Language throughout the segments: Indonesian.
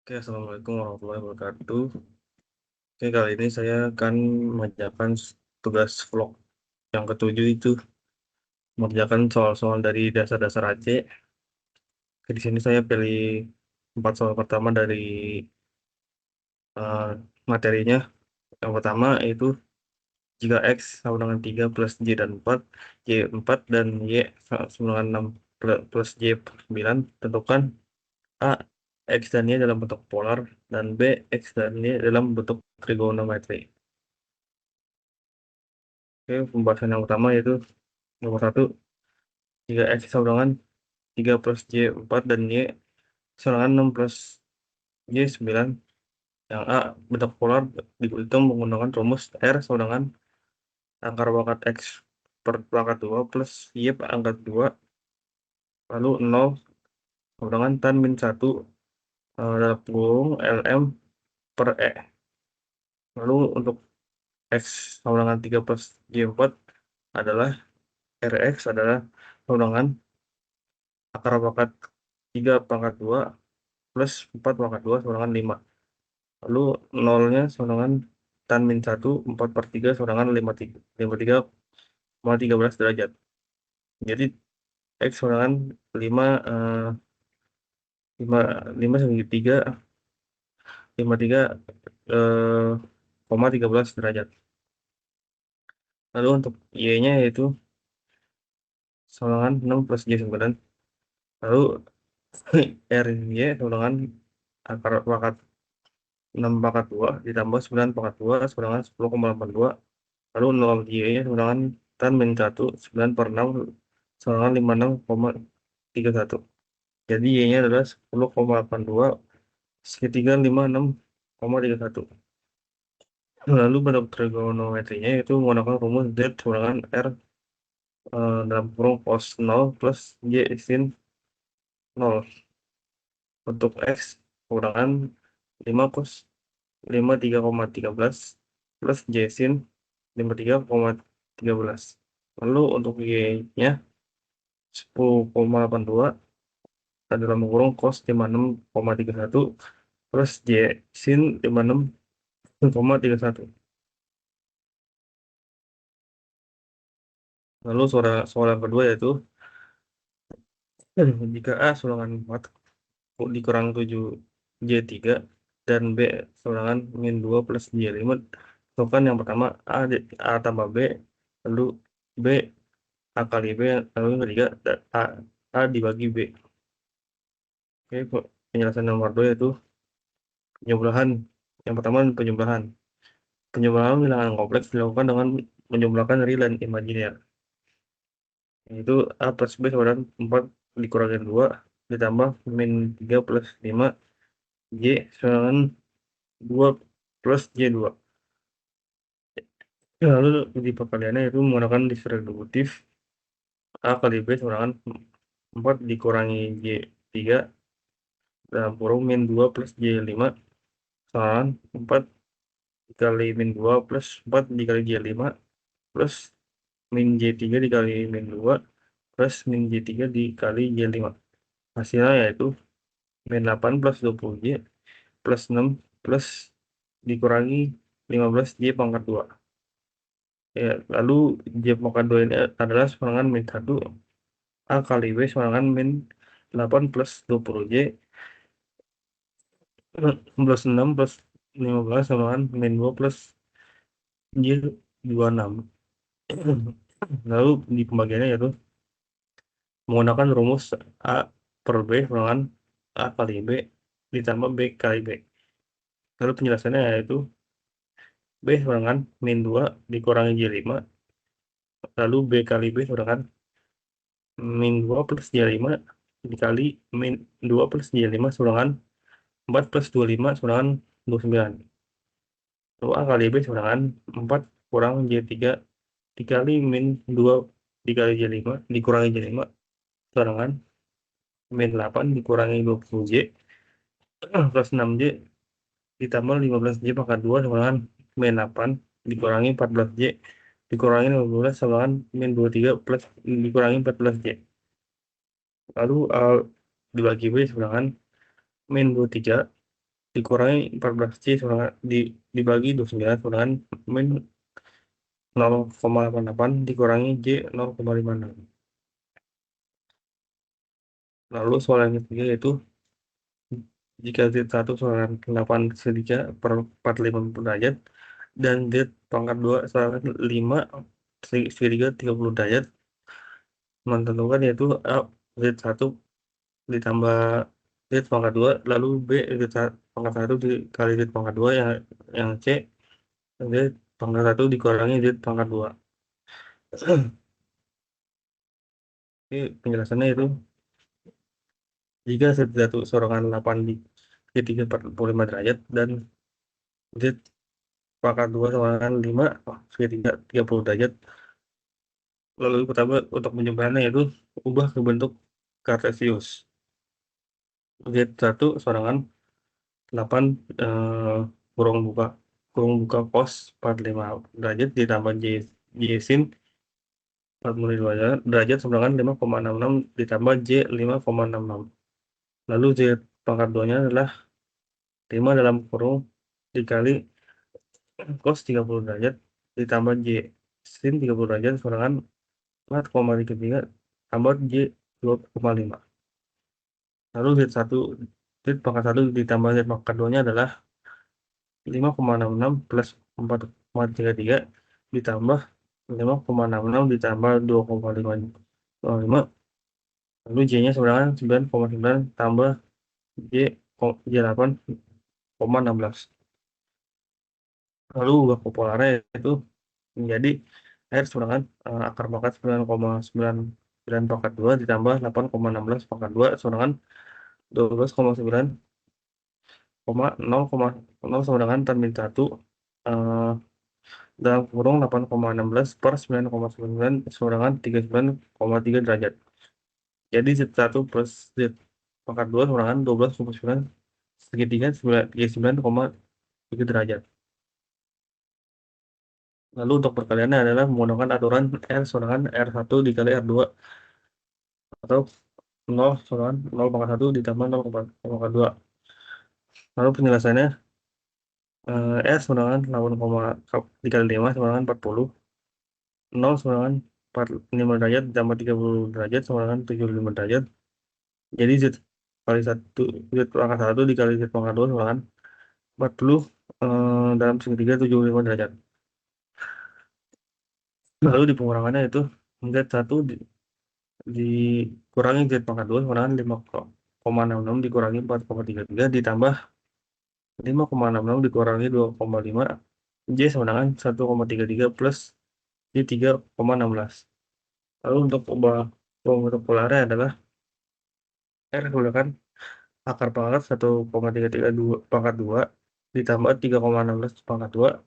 Oke, Assalamualaikum warahmatullahi wabarakatuh. Oke, kali ini saya akan mengerjakan tugas vlog yang ketujuh itu mengerjakan soal-soal dari dasar-dasar Aceh. Oke, di sini saya pilih 4 soal pertama dari eh, materinya. Yang pertama yaitu jika X sama dengan 3 plus Y dan 4, Y 4 dan Y sama dengan 6 plus Y 9, tentukan A, X dan Y dalam bentuk polar, dan B, X dan Y dalam bentuk trigonometri. Oke, pembahasan yang utama yaitu nomor satu, jika X sama dengan 3 plus Y 4 dan Y sama dengan 6 plus Y 9, yang A bentuk polar dihitung menggunakan rumus R sama dengan akar pangkat X per pangkat 2 plus Y pangkat 2, lalu 0 sama dengan tan min 1 dalam kurung LM per E. Lalu untuk X sama dengan 3 plus Y 4 adalah Rx adalah sama dengan akar pangkat 3 pangkat 2 plus 4 pangkat 2 sama dengan 5. Lalu nolnya sama dengan tan min 1, 4 per 3 sama dengan 53,13 derajat. Jadi X sama dengan 5, 5 sampai 3, 53, eh, 13 derajat. Lalu untuk Y-nya yaitu sama dengan 6 plus Y9. Lalu R-Y sama dengan akar pangkat 6 pangkat 2 ditambah 9 pangkat 2 sama dengan 10,82. Lalu 0 Y-nya sama dengan tan min 1, 9 per 6 sama dengan 56,31. Jadi Y-nya adalah 10,82, segitiga 56,31. Lalu bentuk trigonometrinya itu menggunakan rumus Z sama dengan R dalam kurung cos 0 plus Y sin 0. Untuk X menggunakan 5 cos 53,13 plus Y sin 53,13. Lalu untuk Y-nya 10,82 dalam kurung cos 56,31 plus Y sin 56,31. Lalu soal yang kedua yaitu jika A ulangan 4 dikurang 7 Y3 dan B ulangan min 2 plus Y5, tentukan yang pertama A tambah B, lalu B A kali B, lalu yang ketiga A dibagi B. Oke, penjelasan nomor 2 yaitu penjumlahan. Yang pertama penjumlahan. Penjumlahan bilangan kompleks dilakukan dengan menjumlahkan real dan imajiner. Yaitu A plus B sama dengan 4 dikurangin 2 ditambah min 3 plus 5 Y sama dengan 2 plus Y2. Lalu di perkaliannya itu menggunakan distributif A kali B sama dengan 4 dikurangi Y3 dalam kurung min 2 plus Y5 sama dengan 4 dikali min 2 plus 4 dikali Y5 plus min Y3 dikali min 2 plus min Y3 dikali Y5. Hasilnya yaitu min 8 plus 20Y plus 6 plus dikurangi 15 Y pangkat 2. Ya, lalu Y pangkat 2 ini adalah sama dengan min 1 A kali B sama dengan min 8 plus 20Y plus 6 plus 15 sama dengan min 2 plus Y26. Lalu di pembagiannya yaitu menggunakan rumus A per B sama dengan A kali B ditambah B kali B. Lalu penjelasannya yaitu B sama dengan min 2 dikurangi Y5, lalu B kali B sama dengan min 2 plus Y5 dikali min 2 plus Y5 sama dengan 4 plus 25 sama dengan 29. Lalu A kali B sama dengan 4 kurang Y3 dikali min 2 dikali Y5 dikurangi Y5 sama dengan min 8 dikurangi 20Y plus 6Y ditambah 15Y pangkat 2 sama dengan min 8 dikurangi 14Y dikurangi 15 sama dengan min 23 plus dikurangi 14Y. Lalu dibagi B sama dengan min 23 dikurangi 14C dibagi 29 sama dengan min 0,88 dikurangi J 0,56. Lalu soal yang ketiga yaitu jika Z1 sama dengan 8/3 per 45 derajat dan Z pangkat 2 sama dengan 5/3 30 derajat, menentukan yaitu A, Z1 ditambah Z pangkat 2 lalu B pangkat 1 dikali Z pangkat 2 yang C Z pangkat 1 dikurangi Z pangkat 2. Ini penjelasannya itu jika Z1 sorongan 8 di segitiga 45 derajat dan Z pangkat 2 sama dengan 5 segitiga 30 derajat, lalu pertama untuk penjumlahannya yaitu ubah ke bentuk kartesius. Z1 sorangan 8 kurung buka cos 45 derajat ditambah J sin 42 derajat sama dengan 5,66 ditambah J 5,66. Lalu Z pangkat 2 nya adalah 5 dalam kurung dikali cos 30 derajat ditambah J sin 30 derajat sama dengan 4,33 tambah J 2,5. Lalu Z pangkat 1 ditambah Z pangkat 2 nya adalah 5,66 plus 4,33 ditambah 5,66 ditambah 2,55. Lalu J-nya sebenarnya 9,9 tambah J8,16. Lalu ubah polarnya itu menjadi R sebenarnya akar pangkat 9,99 pangkat 2 ditambah 8,16 pangkat 2 sebenarnya 12,9 0,0 sama dengan tan min 1 dalam kurung 8,16 per 9,9 sama dengan 39,3 derajat. Jadi Z1 plus Z pangkat 2 sama dengan 12,9 segitiga 39,3 derajat. Lalu untuk perkaliannya adalah menggunakan aturan R sama dengan R1 dikali R2 atau 0 sama dengan 0 pangkat 1 ditambah 0 pangkat 2. Lalu penjelasannya R sama dengan 8, dikali 5 sama dengan 40. 0 sama dengan 45 derajat ditambah 30 derajat sama dengan 75 derajat. Jadi Z kali 1 Z pangkat 1 dikali Z pangkat 2 sama dengan 40 dalam segitiga 75 derajat. Lalu di pengurangannya itu Z1 dikurangi Z pangkat 2 sama dengan 5,66 dikurangi 4,33 ditambah 5,66 dikurangi 2,5 J sama dengan 1,33 plus J 3,16. Lalu untuk bentuk polarnya adalah R gunakan akar pangkat 1,332 pangkat 2 ditambah 3,16 pangkat 2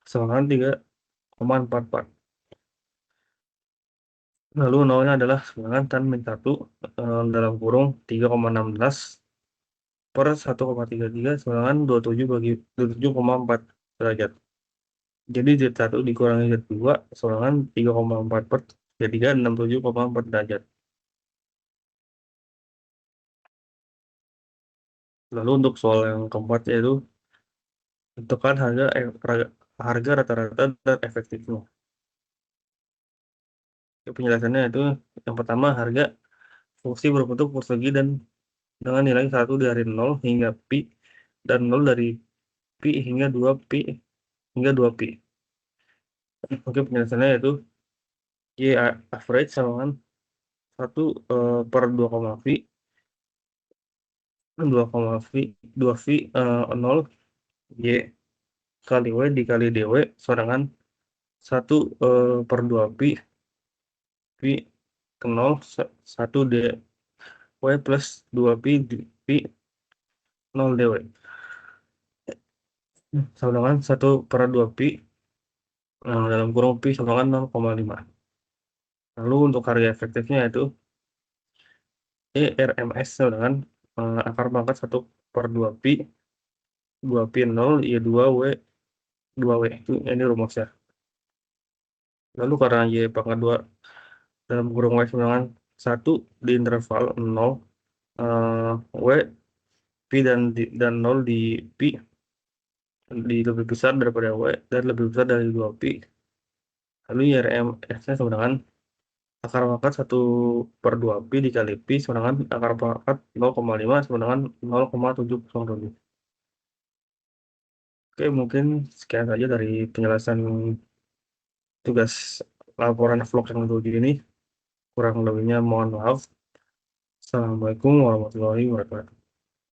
sama dengan 3,44. Lalu nolnya adalah sebenarnya tan min 1 dalam kurung 3,16 per 1,33 sama dengan 27 bagi 27,4 derajat. Jadi Z1 dikurangi Z2 sama dengan 3,4 per 3, 67,4 derajat. Lalu untuk soal yang keempat yaitu tentukan harga rata-rata dan efektifnya. Penjelasannya itu yang pertama harga fungsi berbentuk persegi dan dengan nilai 1 dari 0 hingga pi dan 0 dari pi hingga 2 pi hingga 2 pi. Oke, penjelasannya itu Y average sama dengan 1 per 2, V 2 V 0 Y kali W dikali DW sama dengan 1 per 2 pi V ke 0 1 DW plus 2 pi 0 DW sama dengan 1 per 2 pi dalam kurung pi sama dengan 0,5. Lalu untuk harga efektifnya itu ERMS sama dengan akar pangkat 1 per 2 pi 2 pi 0 ya 2W itu ini rumusnya. Lalu karena Y pangkat 2 dalam kurung W sama dengan 1 di interval 0 W Pi dan 0 di Pi lebih besar daripada W dan lebih besar dari 2 Pi. Lalu IRMS-nya sama dengan akar pangkat 1/2 Pi dikali Pi sama dengan akar pangkat 0,5 sama dengan 0,707. Oke, mungkin sekian saja dari penjelasan tugas laporan vlog yang untuk ini. Kurang lebihnya mohon maaf. Assalamualaikum warahmatullahi wabarakatuh.